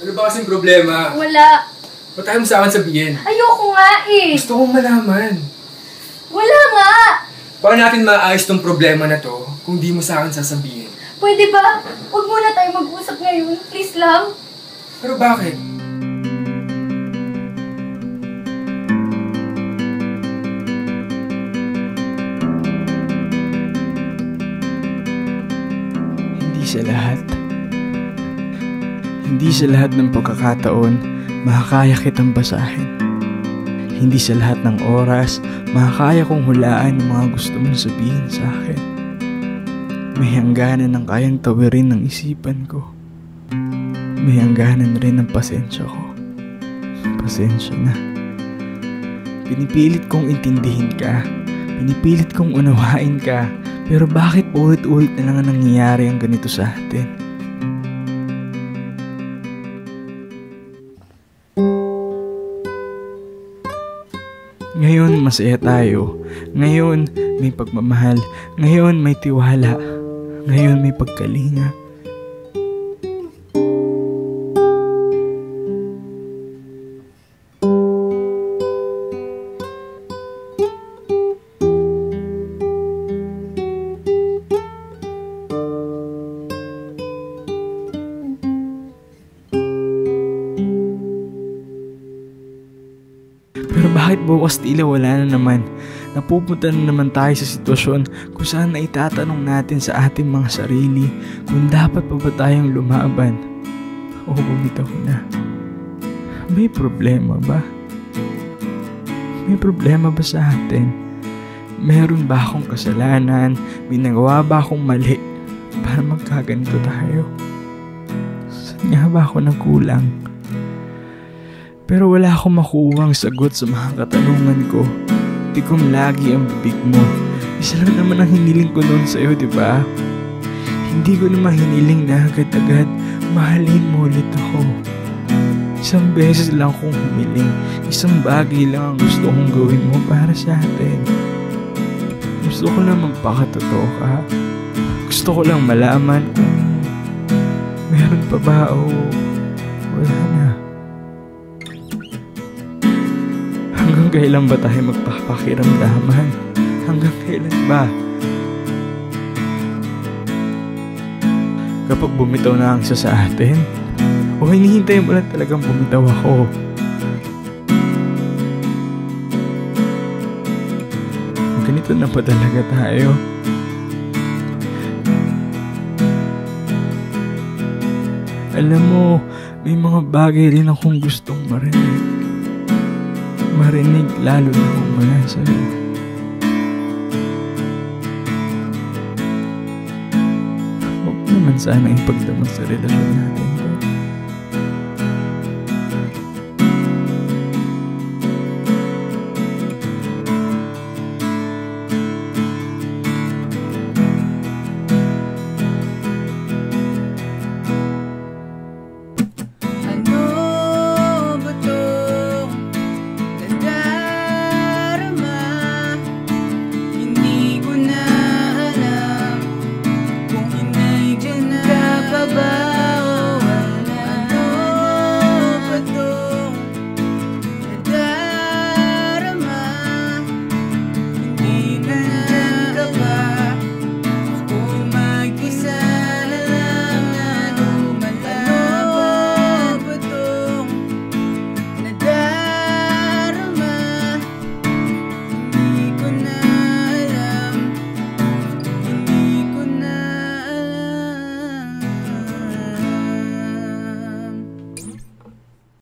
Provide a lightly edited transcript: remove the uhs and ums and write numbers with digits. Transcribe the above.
Ano ba kasing problema? Wala. Ba't tayo mo sa akin sabihin? Ayoko nga eh. Gusto kong malaman. Wala nga. Paano natin maayos tong problema na to kung di mo sa akin sasabihin? Pwede ba? Huwag muna tayo mag-usap ngayon. Please lang. Pero bakit? Hindi sa lahat ng pagkakataon makakaya kitang basahin. Hindi sa lahat ng oras makakaya kong hulaan ang mga gusto mong sabihin sa akin. May hangganan ng kayang tawirin ng isipan ko. May hangganan rin ng pasensya ko. Pasensya na. Pinipilit kong intindihin ka. Pinipilit kong unawain ka. Pero bakit ulit-ulit na lang ang nangyayari ang ganito sa atin? Ngayon masaya tayo. Ngayon may pagmamahal. Ngayon may tiwala. Ngayon may pagkalinga. Pero bakit bukas tila wala na naman? Napupunta na naman tayo sa sitwasyon kung saan na itatanong natin sa ating mga sarili kung dapat pa ba tayong lumaban o bumitaw na. May problema ba? May problema ba sa atin? Meron ba akong kasalanan? May nagawa ba akong mali para magkaganito tayo? Saan nga ba ako nagkulang? Pero wala akong makuhang sagot sa mga katanungan ko. Tikom lagi ang bibig mo. Isa lang naman ang hiniling ko noon sa'yo, di ba? Hindi ko naman hiniling na agad-agad mahalin mo ulit ako. Isang beses lang akong humiling. Isang bagay lang ang gusto kong gawin mo para sa atin. Gusto ko lang magpakatotoo ka. Gusto ko lang malaman kung meron pa ba o wala na. Hanggang kailan ba tayo magpapakiramdaman? Hanggang kailan ba? Kapag bumitaw na ang isa sa atin, o hinihintay mo lang talagang bumitaw ako? Ganito na pa talaga tayo? Alam mo, may mga bagay rin akong gustong marinig. Marinig lalo na kung wala sa'yo. Huwag naman sana ipagdamag sa relasyon natin.